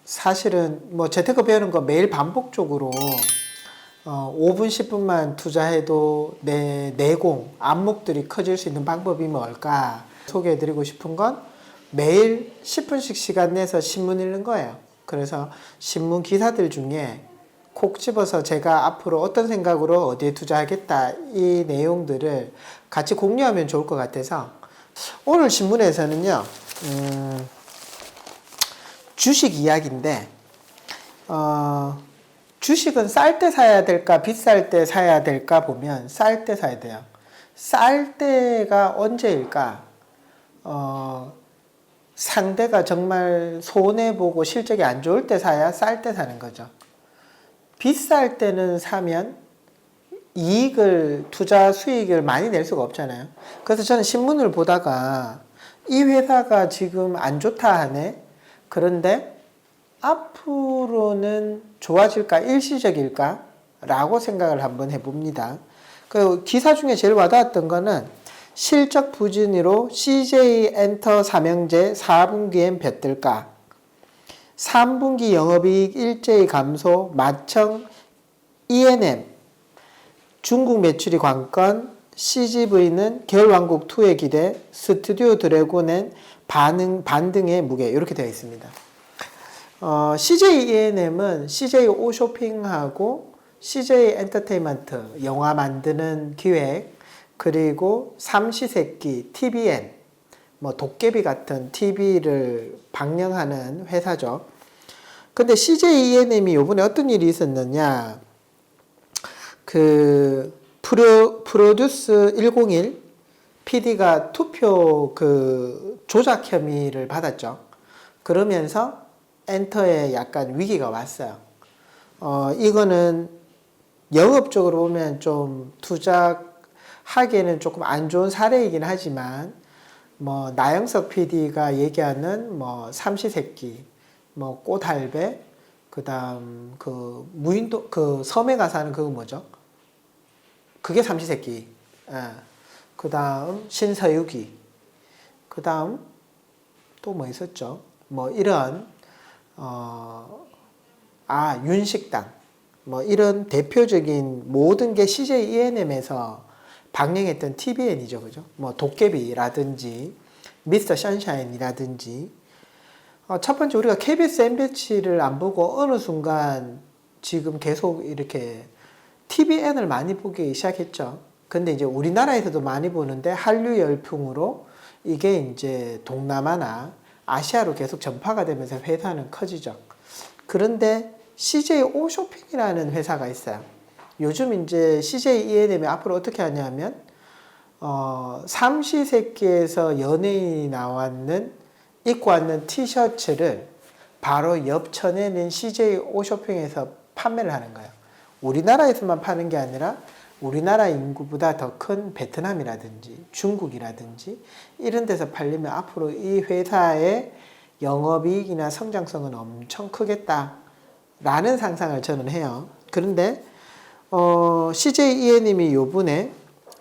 사실은 뭐 재테크 배우는 거 매일 반복적으로 5분, 10분만 투자해도 내 내공, 안목들이 커질 수 있는 방법이 뭘까 소개해드리고 싶은 건 매일 10분씩 시간 내서 신문 읽는 거예요. 그래서 신문 기사들 중에 콕 집어서 제가 앞으로 어떤 생각으로 어디에 투자하겠다 이 내용들을 같이 공유하면 좋을 것 같아서 오늘 신문에서는요 주식 이야기인데 주식은 쌀 때 사야 될까 비쌀 때 사야 될까 보면 쌀 때 사야 돼요. 쌀 때가 언제일까? 상대가 정말 손해보고 실적이 안 좋을 때 사야 쌀 때 사는 거죠. 비쌀 때는 사면 투자 수익을 많이 낼 수가 없잖아요. 그래서 저는 신문을 보다가 이 회사가 지금 안 좋다 하네? 그런데 앞으로는 좋아질까? 일시적일까? 라고 생각을 한번 해봅니다. 그 기사 중에 제일 와닿았던 거는 실적 부진으로 CJ 엔터 삼형제 4분기엔 볕들까? 3분기 영업이익 일제히 감소, 마청 E&M, 중국 매출이 관건, CGV는 겨울왕국2의 기대, 스튜디오 드래곤엔 반등의 무게 이렇게 되어 있습니다. CJ E&M은 CJ 오쇼핑하고 CJ 엔터테인먼트 영화 만드는 기획 그리고 삼시세끼 TVN 뭐 도깨비 같은 TV를 방영하는 회사죠. 근데 CJ E&M이 요번에 어떤 일이 있었느냐 프로듀스 101 PD가 투표 조작 혐의를 받았죠. 그러면서 엔터에 약간 위기가 왔어요. 이거는 영업적으로 보면 좀 투자하기에는 조금 안 좋은 사례이긴 하지만 뭐 나영석 PD가 얘기하는 뭐 삼시세끼, 뭐 꽃할배, 그다음 무인도 섬에 가서 하는 그거 뭐죠? 그게 삼시세끼. 그다음 신서유기. 그다음 또 뭐 있었죠? 뭐 이런 윤식당. 뭐 이런 대표적인 모든 게 CJ E&M에서 방영했던 TVN이죠. 그죠? 뭐 도깨비라든지 미스터 션샤인이라든지 첫 번째 우리가 KBS, MBC를 안 보고 어느 순간 지금 계속 이렇게 TVN을 많이 보기 시작했죠. 근데 이제 우리나라에서도 많이 보는데 한류 열풍으로 이게 이제 동남아나 아시아로 계속 전파가 되면서 회사는 커지죠. 그런데 CJ 오쇼핑이라는 회사가 있어요. 요즘 이제 CJ E&M이 앞으로 어떻게 하냐면 삼시세끼에서 연예인이 입고 왔는 티셔츠를 바로 옆천에 있는 CJ 오쇼핑에서 판매를 하는 거예요. 우리나라에서만 파는 게 아니라 우리나라 인구보다 더 큰 베트남이라든지 중국이라든지 이런 데서 팔리면 앞으로 이 회사의 영업이익이나 성장성은 엄청 크겠다라는 상상을 저는 해요. 그런데 CJ E&M이 요번에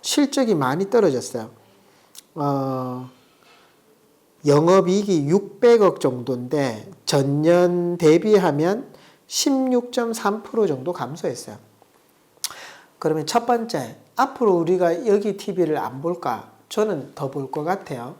실적이 많이 떨어졌어요. 영업이익이 600억 정도인데 전년 대비하면 16.3% 정도 감소했어요. 그러면 첫 번째, 앞으로 우리가 여기 TV를 안 볼까? 저는 더 볼 것 같아요.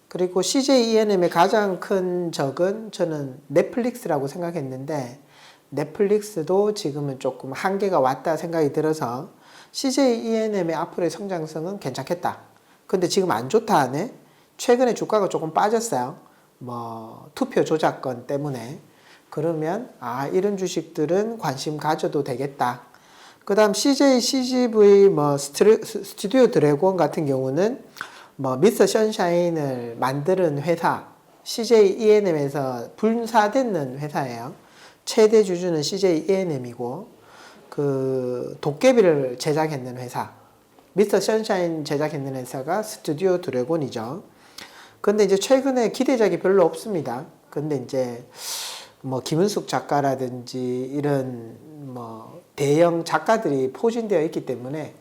그리고 CJ E&M의 가장 큰 적은 저는 넷플릭스라고 생각했는데 넷플릭스도 지금은 조금 한계가 왔다 생각이 들어서 CJ E&M의 앞으로의 성장성은 괜찮겠다. 근데 지금 안 좋다 하네? 최근에 주가가 조금 빠졌어요. 뭐 투표 조작건 때문에. 그러면 이런 주식들은 관심 가져도 되겠다. 그 다음 CJ, CGV, 스튜디오 드래곤 같은 경우는 미스터 션샤인을 만드는 회사, CJ E&M에서 분사되는 회사예요. 최대 주주는 CJ E&M이고, 도깨비를 제작했는 회사, 미스터 션샤인 제작했는 회사가 스튜디오 드래곤이죠. 근데 이제 최근에 기대작이 별로 없습니다. 근데 이제 김은숙 작가라든지 이런 대형 작가들이 포진되어 있기 때문에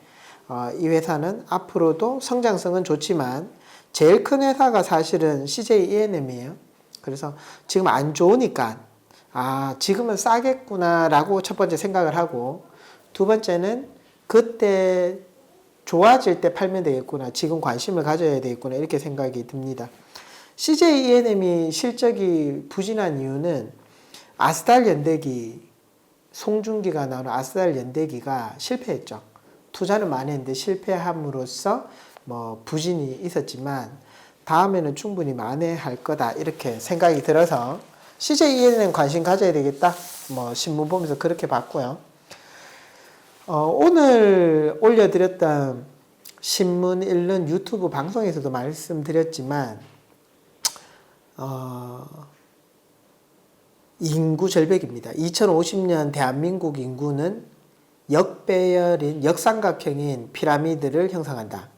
이 회사는 앞으로도 성장성은 좋지만 제일 큰 회사가 사실은 CJ E&M이에요. 그래서 지금 안 좋으니까 아, 지금은 싸겠구나라고 첫 번째 생각을 하고, 두 번째는 그때 좋아질 때 팔면 되겠구나. 지금 관심을 가져야 되겠구나. 이렇게 생각이 듭니다. CJ ENM이 실적이 부진한 이유는 아스달 연대기, 송중기가 나오는 아스달 연대기가 실패했죠. 투자는 많이 했는데 실패함으로써 뭐 부진이 있었지만 다음에는 충분히 만회할 거다. 이렇게 생각이 들어서 CJ ENM 관심 가져야 되겠다. 뭐 신문 보면서 그렇게 봤고요. 오늘 올려드렸던 신문 읽는 유튜브 방송에서도 말씀드렸지만 인구 절벽입니다. 2050년 대한민국 인구는 역배열인 역삼각형인 피라미드를 형성한다.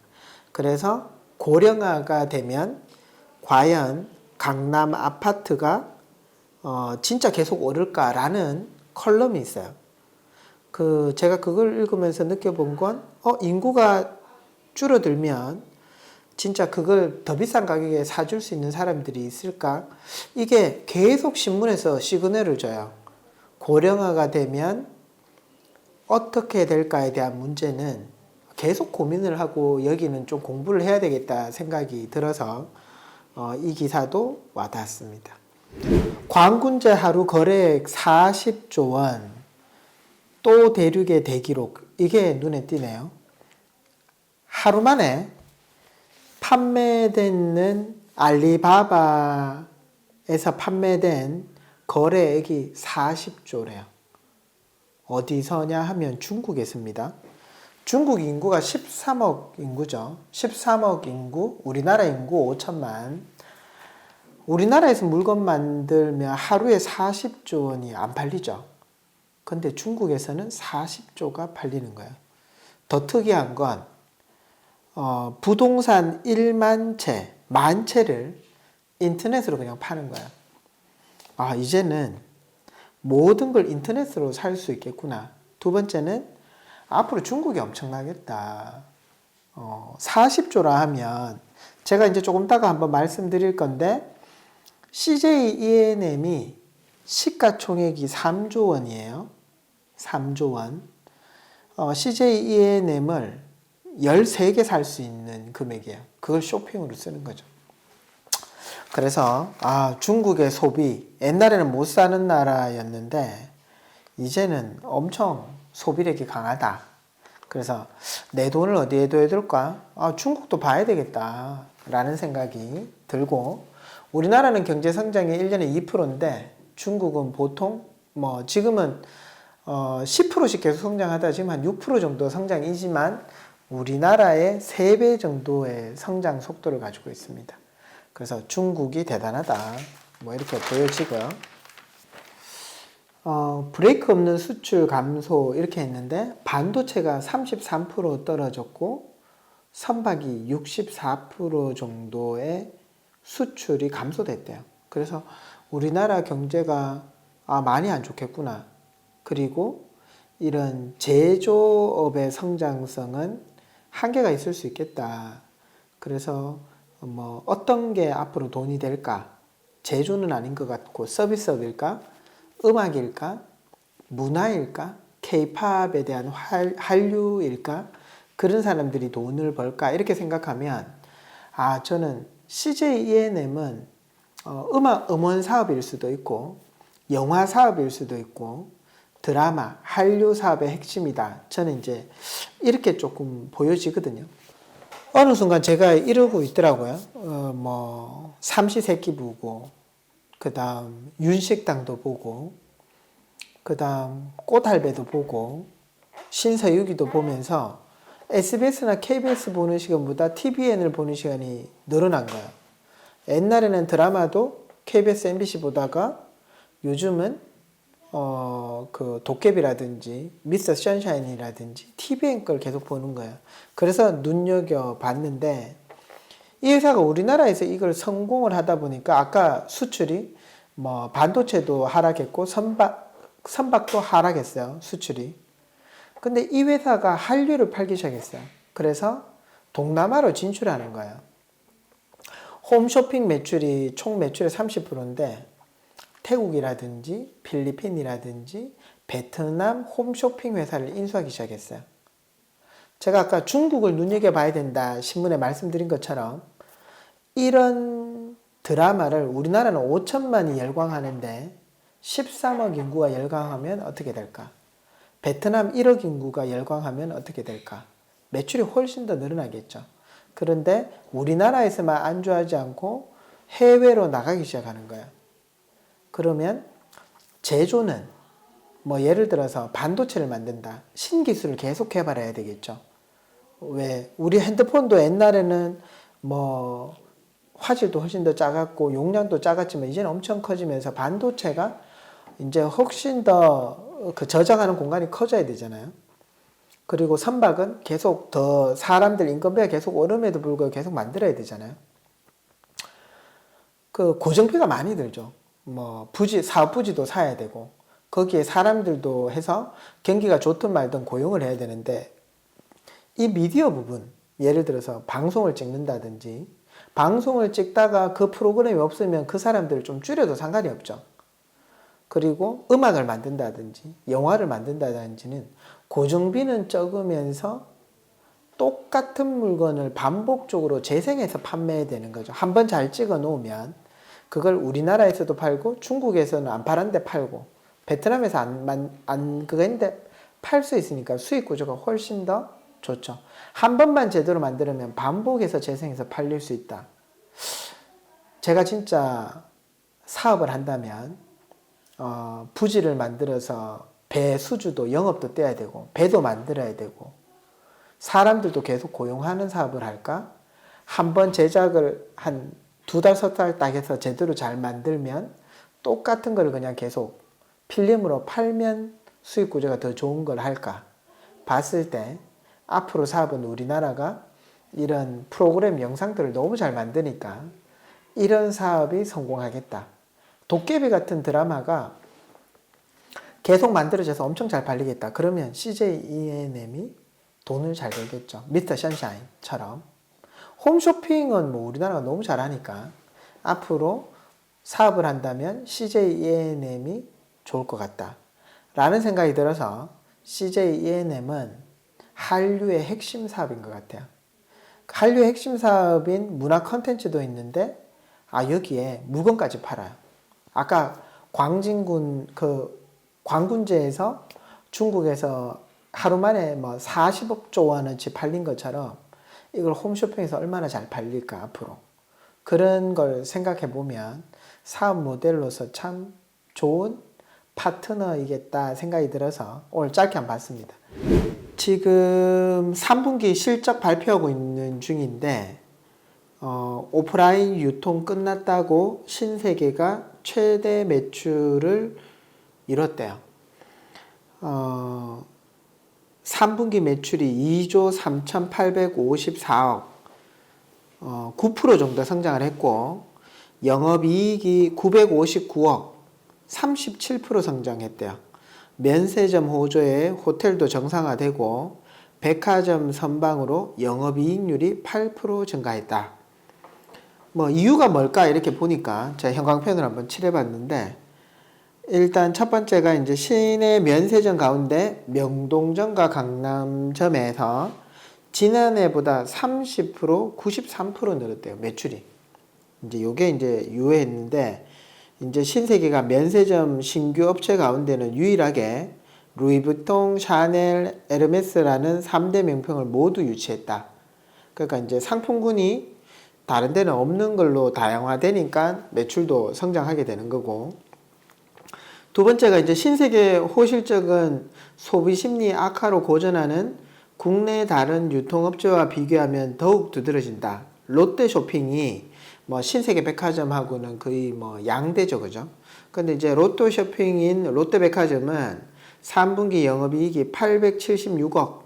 그래서 고령화가 되면 과연 강남 아파트가 진짜 계속 오를까라는 컬럼이 있어요. 제가 그걸 읽으면서 느껴본 건 인구가 줄어들면 진짜 그걸 더 비싼 가격에 사줄 수 있는 사람들이 있을까? 이게 계속 신문에서 시그널을 줘요. 고령화가 되면 어떻게 될까에 대한 문제는 계속 고민을 하고 여기는 좀 공부를 해야 되겠다 생각이 들어서 이 기사도 와닿았습니다. 광군제 하루 거래액 40조 원, 또 대륙의 대기록, 이게 눈에 띄네요. 하루 만에 판매되는 알리바바에서 판매된 거래액이 40조래요. 어디서냐 하면 중국에서입니다. 중국 인구가 13억 인구죠. 13억 인구, 우리나라 인구 5천만. 우리나라에서 물건 만들면 하루에 40조 원이 안 팔리죠. 근데 중국에서는 40조가 팔리는 거예요. 더 특이한 건 부동산 1만 채, 만 채를 인터넷으로 그냥 파는 거야. 아, 이제는 모든 걸 인터넷으로 살 수 있겠구나. 두 번째는 앞으로 중국이 엄청나겠다. 40조라 하면 제가 이제 조금 이따가 한번 말씀드릴 건데 CJ ENM이 시가총액이 3조 원이에요. 3조 원. CJ ENM을 13개 살 수 있는 금액이에요. 그걸 쇼핑으로 쓰는 거죠. 그래서 중국의 소비, 옛날에는 못 사는 나라였는데 이제는 엄청 소비력이 강하다. 그래서 내 돈을 어디에 둬야 될까? 중국도 봐야 되겠다 라는 생각이 들고, 우리나라는 경제 성장이 1년에 2%인데 중국은 보통 뭐 지금은 10%씩 계속 성장하다 지금 한 6% 정도 성장이지만 우리나라의 3배 정도의 성장 속도를 가지고 있습니다. 그래서 중국이 대단하다. 뭐 이렇게 보여지고요. 브레이크 없는 수출 감소 이렇게 했는데 반도체가 33% 떨어졌고 선박이 64% 정도의 수출이 감소됐대요. 그래서 우리나라 경제가 많이 안 좋겠구나. 그리고 이런 제조업의 성장성은 한계가 있을 수 있겠다. 그래서 뭐 어떤 게 앞으로 돈이 될까? 제조는 아닌 것 같고 서비스업일까? 음악일까? 문화일까? K-팝에 대한 한류일까? 그런 사람들이 돈을 벌까? 이렇게 생각하면 저는 CJ ENM은 음원 사업일 수도 있고 영화 사업일 수도 있고 드라마, 한류 사업의 핵심이다. 저는 이제 이렇게 조금 보여지거든요. 어느 순간 제가 이러고 있더라고요. 뭐 삼시세끼 보고, 그 다음 윤식당도 보고, 그 다음 꽃할배도 보고, 신서유기도 보면서 SBS나 KBS 보는 시간보다 TVN을 보는 시간이 늘어난 거예요. 옛날에는 드라마도 KBS, MBC 보다가 요즘은 그 도깨비라든지 미스터 선샤인이라든지 TVN 걸 계속 보는 거예요. 그래서 눈여겨봤는데 이 회사가 우리나라에서 이걸 성공을 하다 보니까 아까 수출이 뭐 반도체도 하락했고 선박도 하락했어요. 수출이. 근데 이 회사가 한류를 팔기 시작했어요. 그래서 동남아로 진출하는 거예요. 홈쇼핑 매출이 총 매출의 30%인데 태국이라든지 필리핀이라든지 베트남 홈쇼핑 회사를 인수하기 시작했어요. 제가 아까 중국을 눈여겨봐야 된다 신문에 말씀드린 것처럼 이런 드라마를 우리나라는 5천만이 열광하는데 13억 인구가 열광하면 어떻게 될까? 베트남 1억 인구가 열광하면 어떻게 될까? 매출이 훨씬 더 늘어나겠죠. 그런데 우리나라에서만 안주하지 않고 해외로 나가기 시작하는 거예요. 그러면 제조는 뭐 예를 들어서 반도체를 만든다. 신기술을 계속 개발해야 되겠죠. 왜 우리 핸드폰도 옛날에는 뭐 화질도 훨씬 더 작았고 용량도 작았지만 이제는 엄청 커지면서 반도체가 이제 훨씬 더 그 저장하는 공간이 커져야 되잖아요. 그리고 선박은 계속 더 사람들 인건비가 계속 오름에도 불구하고 계속 만들어야 되잖아요. 그 고정비가 많이 들죠. 뭐 부지 사업 부지도 사야 되고 거기에 사람들도 해서 경기가 좋든 말든 고용을 해야 되는데 이 미디어 부분 예를 들어서 방송을 찍는다든지 방송을 찍다가 그 프로그램이 없으면 그 사람들을 좀 줄여도 상관이 없죠. 그리고 음악을 만든다든지 영화를 만든다든지는 고정비는 적으면서 똑같은 물건을 반복적으로 재생해서 판매해야 되는 거죠. 한번 잘 찍어 놓으면 그걸 우리나라에서도 팔고 중국에서는 안 팔았는데 팔고 베트남에서 그거 했는데 팔 수 있으니까 수익 구조가 훨씬 더 좋죠. 한 번만 제대로 만들면 반복해서 재생해서 팔릴 수 있다. 제가 진짜 사업을 한다면 부지를 만들어서 배 수주도 영업도 떼야 되고 배도 만들어야 되고 사람들도 계속 고용하는 사업을 할까? 한번 제작을 한 2달, 3달 딱 해서 제대로 잘 만들면 똑같은 걸 그냥 계속 필름으로 팔면 수익 구조가 더 좋은 걸 할까? 봤을 때 앞으로 사업은 우리나라가 이런 프로그램 영상들을 너무 잘 만드니까 이런 사업이 성공하겠다. 도깨비 같은 드라마가 계속 만들어져서 엄청 잘 팔리겠다. 그러면 CJ ENM이 돈을 잘 벌겠죠. 미스터 션샤인처럼. 홈쇼핑은 뭐 우리나라가 너무 잘하니까 앞으로 사업을 한다면 CJ ENM이 좋을 것 같다. 라는 생각이 들어서 CJ ENM은 한류의 핵심 사업인 것 같아요. 한류의 핵심 사업인 문화 컨텐츠도 있는데 여기에 물건까지 팔아요. 아까 광진군 광군제에서 중국에서 하루 만에 뭐 40조 원어치 팔린 것처럼 이걸 홈쇼핑에서 얼마나 잘 팔릴까 앞으로. 그런 걸 생각해 보면 사업 모델로서 참 좋은 파트너이겠다 생각이 들어서 오늘 짧게 한번 봤습니다. 지금 3분기 실적 발표하고 있는 중인데 오프라인 유통 끝났다고 신세계가 최대 매출을 이뤘대요. 3분기 매출이 2조 3,854억 9% 정도 성장을 했고 영업이익이 959억 37% 성장했대요. 면세점 호조에 호텔도 정상화되고 백화점 선방으로 영업이익률이 8% 증가했다. 뭐 이유가 뭘까 이렇게 보니까 제가 형광펜을 한번 칠해봤는데 일단 첫 번째가 이제 시내 면세점 가운데 명동점과 강남점에서 지난해보다 30% 93% 늘었대요. 매출이. 이제 요게 이제 유효했는데 이제 신세계가 면세점 신규 업체 가운데는 유일하게 루이비통, 샤넬, 에르메스라는 3대 명품을 모두 유치했다. 그러니까 이제 상품군이 다른 데는 없는 걸로 다양화되니까 매출도 성장하게 되는 거고 두 번째가 이제 신세계 호실적은 소비 심리 악화로 고전하는 국내 다른 유통업체와 비교하면 더욱 두드러진다. 롯데쇼핑이 뭐 신세계 백화점하고는 거의 뭐 양대죠, 그죠? 근데 이제 롯데쇼핑인 롯데백화점은 3분기 영업이익이 876억,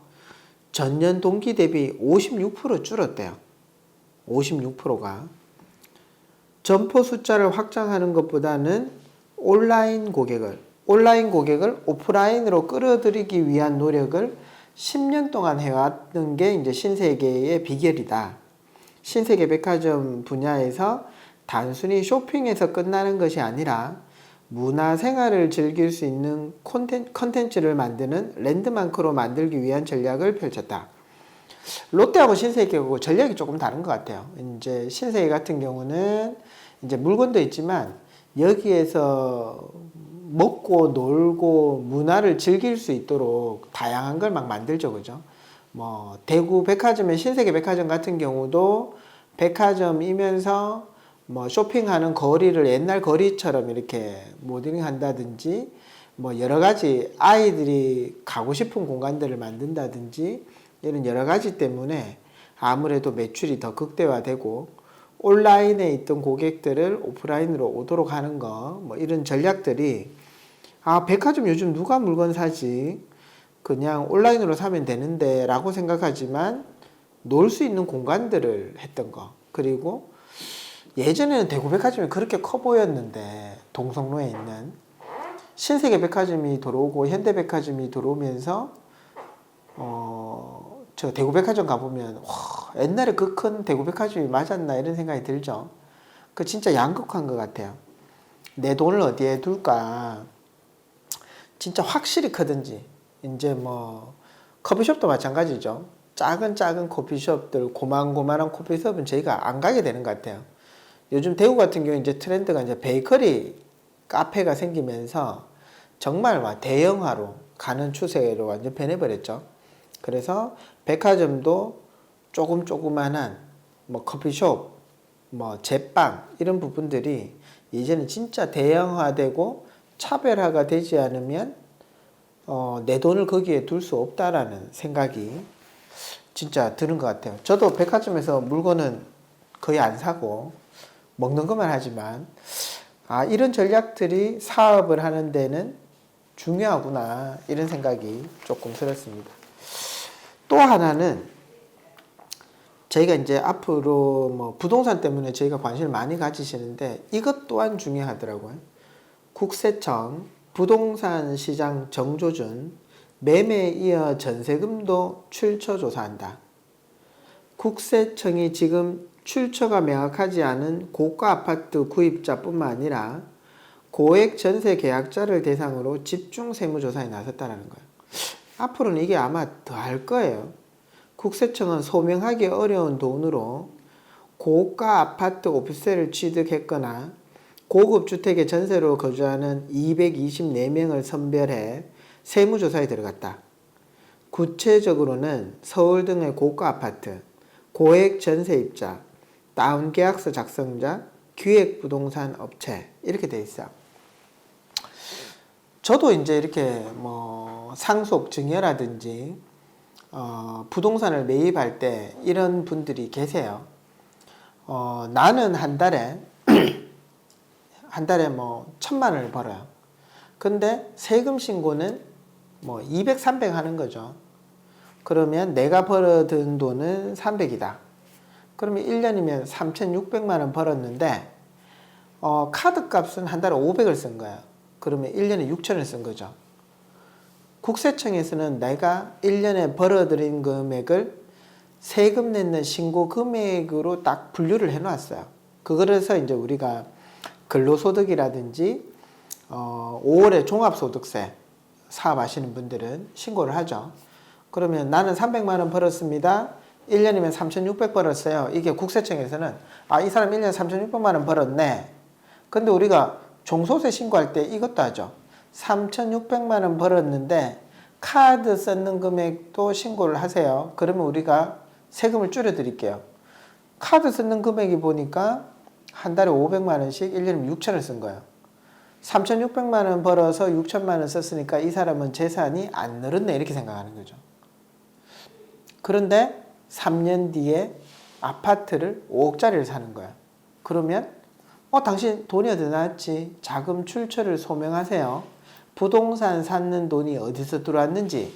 전년 동기 대비 56% 줄었대요. 56%가. 점포 숫자를 확장하는 것보다는 온라인 고객을 오프라인으로 끌어들이기 위한 노력을 10년 동안 해왔던 게 이제 신세계의 비결이다. 신세계 백화점 분야에서 단순히 쇼핑에서 끝나는 것이 아니라 문화생활을 즐길 수 있는 컨텐츠를 만드는 랜드마크로 만들기 위한 전략을 펼쳤다. 롯데하고 신세계하고 전략이 조금 다른 것 같아요. 이제 신세계 같은 경우는 이제 물건도 있지만 여기에서 먹고 놀고 문화를 즐길 수 있도록 다양한 걸 막 만들죠, 그죠? 뭐 대구 백화점의 신세계 백화점 같은 경우도 백화점이면서 뭐 쇼핑하는 거리를 옛날 거리처럼 이렇게 모델링 한다든지 뭐 여러 가지 아이들이 가고 싶은 공간들을 만든다든지 이런 여러 가지 때문에 아무래도 매출이 더 극대화되고 온라인에 있던 고객들을 오프라인으로 오도록 하는 거 뭐 이런 전략들이 백화점 요즘 누가 물건 사지? 그냥 온라인으로 사면 되는데 라고 생각하지만 놀 수 있는 공간들을 했던 거. 그리고 예전에는 대구 백화점이 그렇게 커 보였는데 동성로에 있는 신세계 백화점이 들어오고 현대 백화점이 들어오면서 저 대구 백화점 가보면 와, 옛날에 그 큰 대구 백화점이 맞았나 이런 생각이 들죠. 그 진짜 양극화한 것 같아요. 내 돈을 어디에 둘까? 진짜 확실히 크든지 이제 뭐 커피숍도 마찬가지죠. 작은 커피숍들 고만고만한 커피숍은 저희가 안 가게 되는 것 같아요. 요즘 대구 같은 경우 이제 트렌드가 이제 베이커리 카페가 생기면서 정말 막 대형화로 가는 추세로 완전 변해버렸죠. 그래서 백화점도 조그만한 뭐 커피숍, 뭐 제빵 이런 부분들이 이제는 진짜 대형화되고 차별화가 되지 않으면 내 돈을 거기에 둘 수 없다라는 생각이 진짜 드는 것 같아요. 저도 백화점에서 물건은 거의 안 사고 먹는 것만 하지만 이런 전략들이 사업을 하는 데는 중요하구나 이런 생각이 조금 들었습니다. 또 하나는 저희가 이제 앞으로 뭐 부동산 때문에 저희가 관심을 많이 가지시는데 이것 또한 중요하더라고요. 국세청 부동산 시장 정조준 매매에 이어 전세금도 출처 조사한다. 국세청이 지금 출처가 명확하지 않은 고가 아파트 구입자뿐만 아니라 고액 전세 계약자를 대상으로 집중 세무조사에 나섰다는 거예요. 앞으로는 이게 아마 더 할 거예요. 국세청은 소명하기 어려운 돈으로 고가 아파트 오피스텔을 취득했거나 고급 주택에 전세로 거주하는 224명을 선별해 세무조사에 들어갔다. 구체적으로는 서울 등의 고가 아파트, 고액 전세입자, 다운계약서 작성자, 기획부동산 업체 이렇게 돼 있어. 저도 이제 이렇게 뭐 상속 증여라든지 부동산을 매입할 때 이런 분들이 계세요. 나는 한 달에 뭐 1,000만 원을 벌어요. 근데 세금 신고는 뭐 200, 300 하는 거죠. 그러면 내가 벌어든 돈은 300이다. 그러면 1년이면 3,600만 원 벌었는데 카드 값은 한 달에 500을 쓴 거예요. 그러면 1년에 6,000을 쓴 거죠. 국세청에서는 내가 1년에 벌어들인 금액을 세금 내는 신고 금액으로 딱 분류를 해놨어요. 그래서 이제 우리가 근로소득이라든지 5월에 종합소득세 사업하시는 분들은 신고를 하죠. 그러면 나는 300만 원 벌었습니다. 1년이면 3,600 벌었어요. 이게 국세청에서는 이 사람 1년에 3,600만 원 벌었네. 근데 우리가 종소세 신고할 때 이것도 하죠. 3,600만 원 벌었는데 카드 썼는 금액도 신고를 하세요. 그러면 우리가 세금을 줄여드릴게요. 카드 쓰는 금액이 보니까 한 달에 500만 원씩 1년이면 6천을 쓴 거예요. 3,600만 원 벌어서 6천만 원 썼으니까 이 사람은 재산이 안 늘었네 이렇게 생각하는 거죠. 그런데 3년 뒤에 아파트를 5억짜리를 사는 거야. 그러면 당신 돈이 어디서 나왔지? 자금 출처를 소명하세요. 부동산 샀는 돈이 어디서 들어왔는지,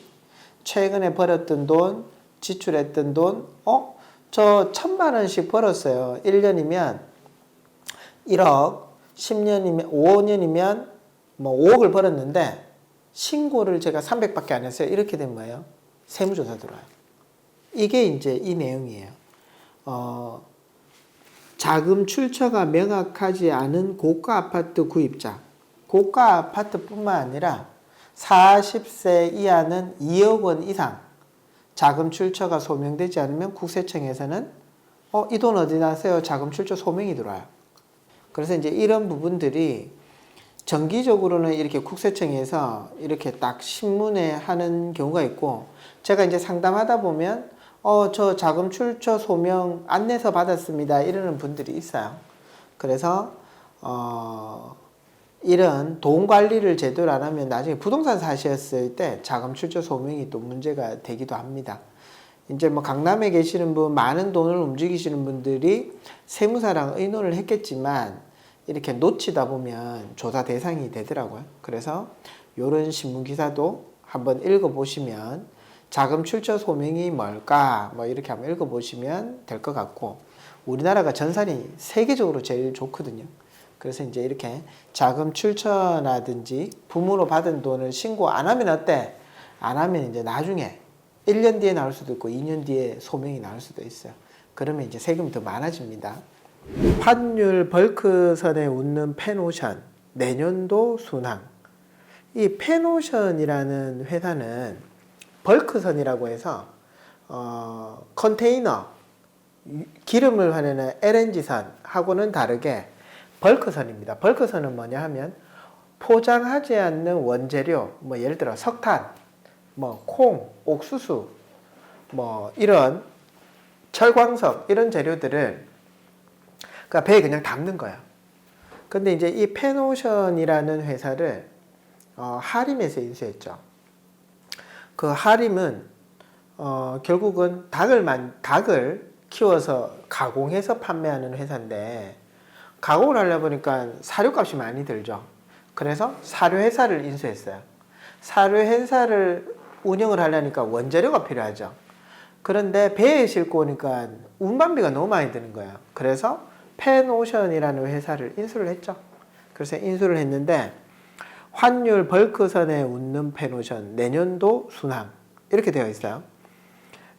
최근에 벌었던 돈, 지출했던 돈, 저 1,000만 원씩 벌었어요. 1년이면 1억, 10년이면 5년이면 뭐 5억을 벌었는데 신고를 제가 300밖에 안 했어요. 이렇게 되면 뭐예요? 세무조사 들어와요. 이게 이제 이 내용이에요. 자금 출처가 명확하지 않은 고가 아파트 구입자, 고가 아파트뿐만 아니라 40세 이하는 2억 원 이상 자금 출처가 소명되지 않으면 국세청에서는 이 돈 어디 나세요? 자금 출처 소명이 들어와요. 그래서 이제 이런 부분들이 정기적으로는 이렇게 국세청에서 이렇게 딱 신문에 하는 경우가 있고, 제가 이제 상담하다 보면 저 자금 출처 소명 안내서 받았습니다 이러는 분들이 있어요. 그래서 이런 돈 관리를 제대로 안 하면 나중에 부동산 사셨을 때 자금 출처 소명이 또 문제가 되기도 합니다. 이제 뭐 강남에 계시는 분, 많은 돈을 움직이시는 분들이 세무사랑 의논을 했겠지만 이렇게 놓치다 보면 조사 대상이 되더라고요. 그래서 이런 신문 기사도 한번 읽어보시면 자금 출처 소명이 뭘까 뭐 이렇게 한번 읽어보시면 될 것 같고, 우리나라가 전산이 세계적으로 제일 좋거든요. 그래서 이제 이렇게 자금 출처라든지 부모로 받은 돈을 신고 안 하면 어때? 안 하면 이제 나중에 1년 뒤에 나올 수도 있고 2년 뒤에 소명이 나올 수도 있어요. 그러면 이제 세금이 더 많아집니다. 환율 벌크선에 웃는 펜오션, 내년도 순항. 이 펜오션이라는 회사는 벌크선이라고 해서 컨테이너, 기름을 화내는 LNG선하고는 다르게 벌크선입니다. 벌크선은 뭐냐 하면 포장하지 않는 원재료, 뭐 예를 들어 석탄, 뭐 콩, 옥수수, 뭐 이런 철광석 이런 재료들을 그러니까 배에 그냥 담는 거야. 근데 이제 이 펜오션이라는 회사를 하림에서 인수했죠. 그 하림은 결국은 닭을 키워서 가공해서 판매하는 회사인데, 가공을 하려 보니까 사료값이 많이 들죠. 그래서 사료회사를 인수했어요. 사료회사를 운영을 하려니까 원재료가 필요하죠. 그런데 배에 싣고 오니까 운반비가 너무 많이 드는 거예요. 그래서 펜오션이라는 회사를 인수를 했죠. 그래서 인수를 했는데 환율 벌크선에 웃는 펜오션, 내년도 순항 이렇게 되어 있어요.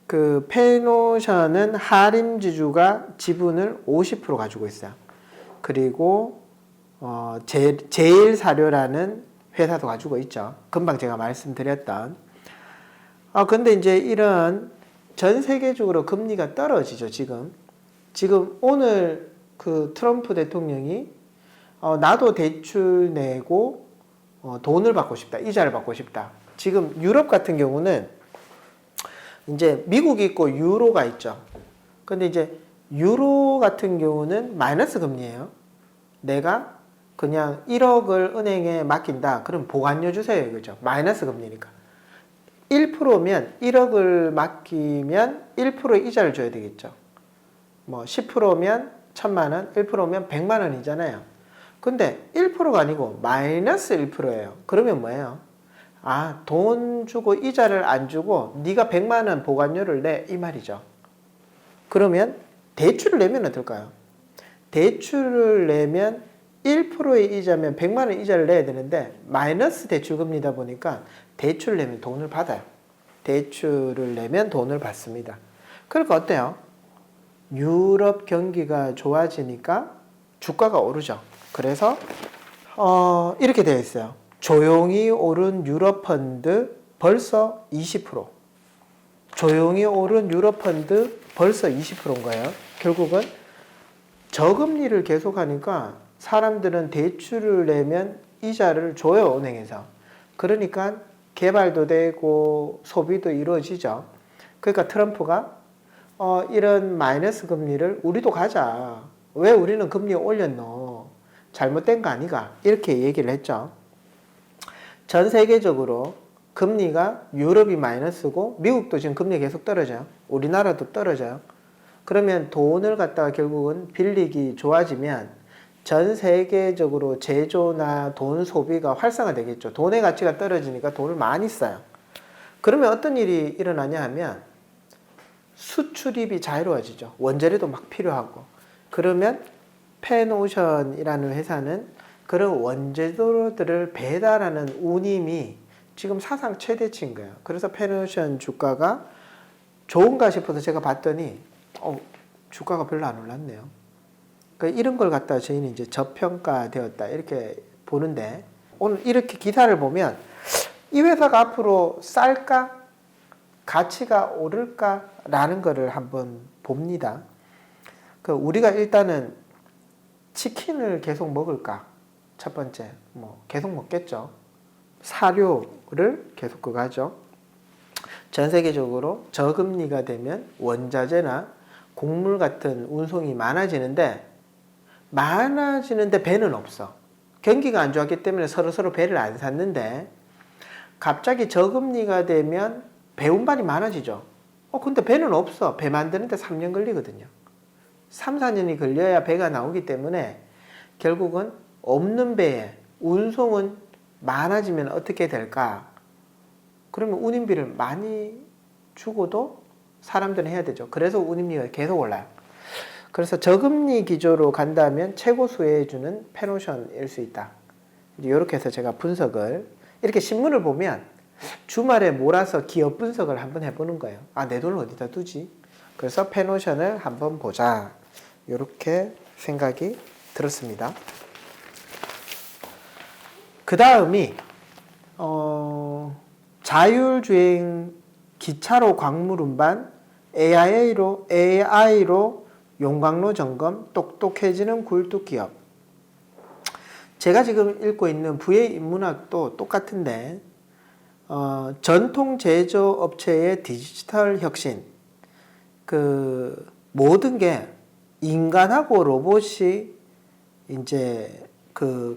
그 펜오션은 하림지주가 지분을 50% 가지고 있어요. 그리고 제일사료라는 회사도 가지고 있죠. 금방 제가 말씀드렸던. 근데 이제 이런 전 세계적으로 금리가 떨어지죠. 지금 오늘 그 트럼프 대통령이 나도 대출 내고 돈을 받고 싶다, 이자를 받고 싶다. 지금 유럽 같은 경우는 이제 미국이 있고 유로가 있죠. 근데 이제 유로 같은 경우는 마이너스 금리예요. 내가 그냥 1억을 은행에 맡긴다. 그럼 보관료 주세요. 이거죠. 마이너스 금리니까. 1%면 1억을 맡기면 1% 이자를 줘야 되겠죠. 뭐 10%면 1,000만 원, 1%면 100만 원이잖아요. 근데 1%가 아니고 마이너스 1%예요. 그러면 뭐예요? 돈 주고 이자를 안 주고 네가 100만 원 보관료를 내 이 말이죠. 그러면 대출을 내면 어떨까요? 대출을 내면 1%의 이자면 100만 원 이자를 내야 되는데 마이너스 대출금리다 보니까 대출을 내면 돈을 받아요. 대출을 내면 돈을 받습니다. 그러니까 어때요? 유럽 경기가 좋아지니까 주가가 오르죠. 그래서 이렇게 되어 있어요. 조용히 오른 유럽 펀드 벌써 20%. 조용히 오른 유럽 펀드 벌써 20%인 거예요. 결국은 저금리를 계속하니까 사람들은 대출을 내면 이자를 줘요, 은행에서. 그러니까 개발도 되고 소비도 이루어지죠. 그러니까 트럼프가 이런 마이너스 금리를 우리도 가자. 왜 우리는 금리 올렸노? 잘못된 거 아니가? 이렇게 얘기를 했죠. 전 세계적으로 금리가 유럽이 마이너스고 미국도 지금 금리 계속 떨어져요. 우리나라도 떨어져요. 그러면 돈을 갖다가 결국은 빌리기 좋아지면 전 세계적으로 제조나 돈 소비가 활성화되겠죠. 돈의 가치가 떨어지니까 돈을 많이 써요. 그러면 어떤 일이 일어나냐 하면 수출입이 자유로워지죠. 원재료도 막 필요하고. 그러면 펜오션이라는 회사는 그런 원재료들을 배달하는 운임이 지금 사상 최대치인 거예요. 그래서 펜오션 주가가 좋은가 싶어서 제가 봤더니 주가가 별로 안 올랐네요. 그러니까 이런 걸 갖다 저희는 이제 저평가되었다 이렇게 보는데, 오늘 이렇게 기사를 보면 이 회사가 앞으로 쌀까? 가치가 오를까? 라는 거를 한번 봅니다. 우리가 일단은 치킨을 계속 먹을까? 첫 번째, 계속 먹겠죠. 사료를 계속 그거 하죠. 전 세계적으로 저금리가 되면 원자재나 곡물 같은 운송이 많아지는데 배는 없어. 경기가 안 좋았기 때문에 서로 배를 안 샀는데 갑자기 저금리가 되면 배 운반이 많아지죠. 근데 배는 없어. 배 만드는데 3년 걸리거든요. 3, 4년이 걸려야 배가 나오기 때문에 결국은 없는 배에 운송은 많아지면 어떻게 될까? 그러면 운임비를 많이 주고도 사람들은 해야 되죠. 그래서 운임비가 계속 올라요. 그래서 저금리 기조로 간다면 최고 수혜해주는 페노션일 수 있다. 이렇게 해서 제가 분석을, 이렇게 신문을 보면 주말에 몰아서 기업 분석을 한번 해보는 거예요. 내 돈을 어디다 두지? 그래서 페노션을 한번 보자. 이렇게 생각이 들었습니다. 그 다음이 자율주행 기차로 광물 운반, AI로 용광로 점검, 똑똑해지는 굴뚝기업. 제가 지금 읽고 있는 부의 인문학도 똑같은데 전통 제조업체의 디지털 혁신, 모든 게 인간하고 로봇이 이제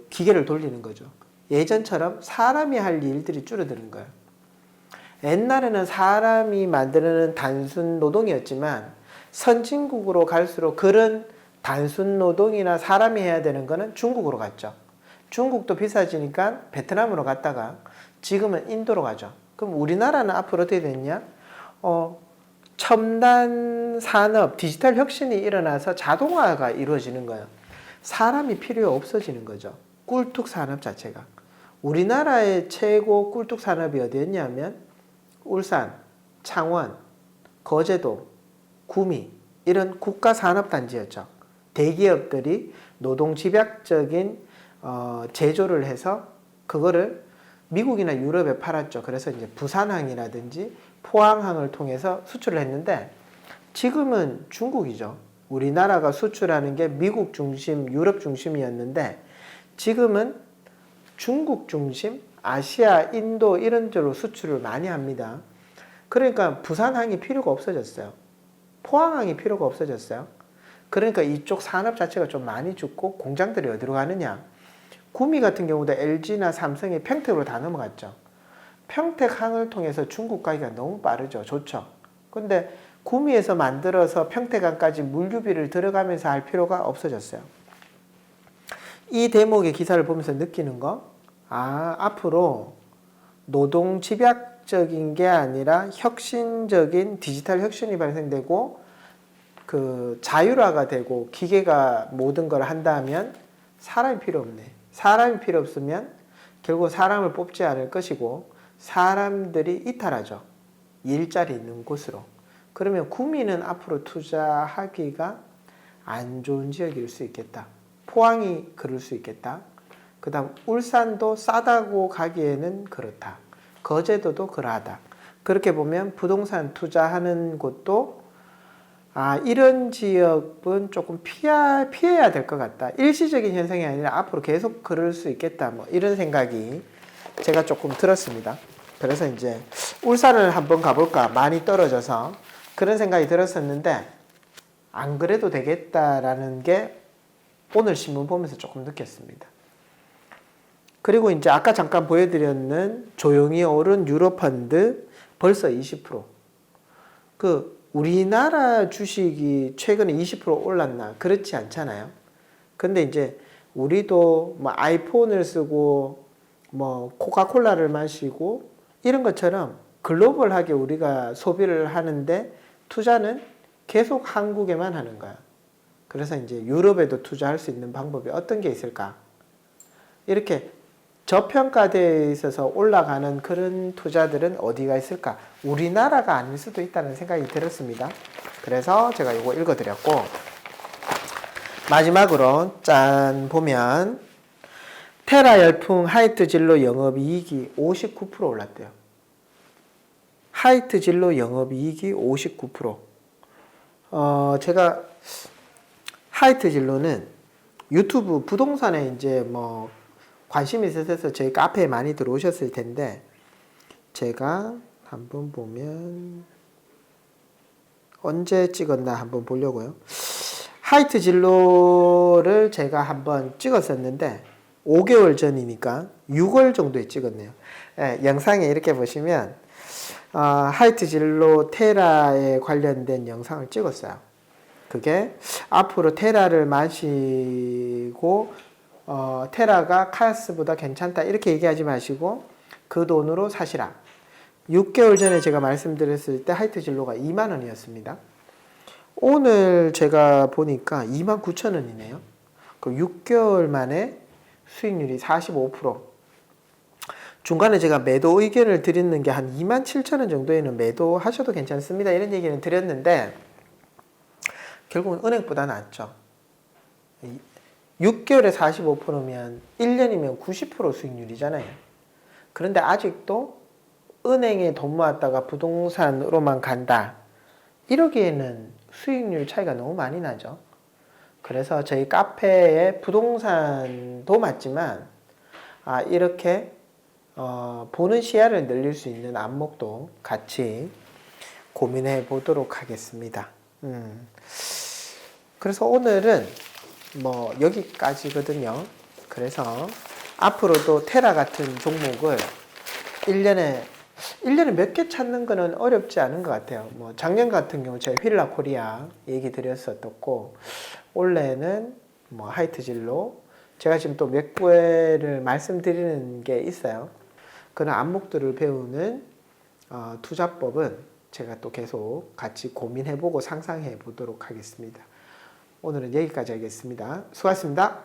기계를 돌리는 거죠. 예전처럼 사람이 할 일들이 줄어드는 거예요. 옛날에는 사람이 만드는 단순 노동이었지만 선진국으로 갈수록 그런 단순 노동이나 사람이 해야 되는 거는 중국으로 갔죠. 중국도 비싸지니까 베트남으로 갔다가 지금은 인도로 가죠. 그럼 우리나라는 앞으로 어떻게 됐냐? 첨단 산업, 디지털 혁신이 일어나서 자동화가 이루어지는 거예요. 사람이 필요 없어지는 거죠. 꿀뚝 산업 자체가. 우리나라의 최고 꿀뚝 산업이 어디였냐면 울산, 창원, 거제도, 구미 이런 국가 산업단지였죠. 대기업들이 노동 집약적인 제조를 해서 그거를 미국이나 유럽에 팔았죠. 그래서 이제 부산항이라든지 포항항을 통해서 수출을 했는데 지금은 중국이죠. 우리나라가 수출하는 게 미국 중심, 유럽 중심이었는데 지금은 중국 중심, 아시아, 인도 이런 쪽으로 수출을 많이 합니다. 그러니까 부산항이 필요가 없어졌어요. 포항항이 필요가 없어졌어요. 그러니까 이쪽 산업 자체가 좀 많이 죽고 공장들이 어디로 가느냐. 구미 같은 경우도 LG나 삼성이 평택으로 다 넘어갔죠. 평택항을 통해서 중국 가기가 너무 빠르죠. 좋죠. 근데 구미에서 만들어서 평택항까지 물류비를 들어가면서 할 필요가 없어졌어요. 이 대목의 기사를 보면서 느끼는 거, 앞으로 노동 집약적인 게 아니라 혁신적인 디지털 혁신이 발생되고 자율화가 되고 기계가 모든 걸 한다면 사람이 필요 없네. 사람이 필요 없으면 결국 사람을 뽑지 않을 것이고 사람들이 이탈하죠. 일자리 있는 곳으로. 그러면 구미는 앞으로 투자하기가 안 좋은 지역일 수 있겠다. 포항이 그럴 수 있겠다. 그 다음 울산도 싸다고 가기에는 그렇다. 거제도도 그러하다. 그렇게 보면 부동산 투자하는 곳도 이런 지역은 조금 피해야 될 것 같다. 일시적인 현상이 아니라 앞으로 계속 그럴 수 있겠다. 이런 생각이 제가 조금 들었습니다. 그래서 이제 울산을 한번 가볼까. 많이 떨어져서 그런 생각이 들었었는데 안 그래도 되겠다라는 게 오늘 신문 보면서 조금 느꼈습니다. 그리고 이제 아까 잠깐 보여드렸는 조용히 오른 유로펀드 벌써 20%. 우리나라 주식이 최근에 20% 올랐나? 그렇지 않잖아요. 근데 이제 우리도 아이폰을 쓰고 코카콜라를 마시고 이런 것처럼 글로벌하게 우리가 소비를 하는데 투자는 계속 한국에만 하는 거야. 그래서 이제 유럽에도 투자할 수 있는 방법이 어떤 게 있을까? 이렇게 저평가되어 있어서 올라가는 그런 투자들은 어디가 있을까? 우리나라가 아닐 수도 있다는 생각이 들었습니다. 그래서 제가 이거 읽어드렸고 마지막으로 짠 보면 테라 열풍 하이트 진로 영업이익이 59% 올랐대요. 하이트 진로 영업이익이 59%. 제가 하이트 진로는 유튜브 부동산에 이제 뭐 관심이 있으셔서 저희 카페에 많이 들어오셨을 텐데, 제가 한번 보면 언제 찍었나 한번 보려고요. 하이트 진로를 제가 한번 찍었었는데 5개월 전이니까 6월 정도에 찍었네요. 예, 영상에 이렇게 보시면 하이트 진로 테라에 관련된 영상을 찍었어요. 그게 앞으로 테라를 마시고 테라가 카야스보다 괜찮다 이렇게 얘기하지 마시고 그 돈으로 사시라. 6개월 전에 제가 말씀드렸을 때 하이트 진로가 2만 원이었습니다. 오늘 제가 보니까 29,000원이네요. 그 6개월 만에 수익률이 45%. 중간에 제가 매도 의견을 드리는 게 한 27,000원 정도에는 매도하셔도 괜찮습니다. 이런 얘기는 드렸는데 결국은 은행보다 낫죠. 6개월에 45%면 1년이면 90% 수익률이잖아요. 그런데 아직도 은행에 돈 모았다가 부동산으로만 간다. 이러기에는 수익률 차이가 너무 많이 나죠. 그래서 저희 카페에 부동산도 맞지만 이렇게 보는 시야를 늘릴 수 있는 안목도 같이 고민해 보도록 하겠습니다. 그래서 오늘은 뭐 여기까지거든요. 그래서 앞으로도 테라 같은 종목을 1년에 몇 개 찾는 거는 어렵지 않은 것 같아요. 뭐 작년 같은 경우 제가 휠라 코리아 얘기 드렸었고, 올해는 뭐 하이트 진로, 제가 지금 또 몇 개를 말씀드리는 게 있어요. 그런 안목들을 배우는 투자법은 제가 또 계속 같이 고민해보고 상상해 보도록 하겠습니다. 오늘은 여기까지 하겠습니다. 수고하셨습니다.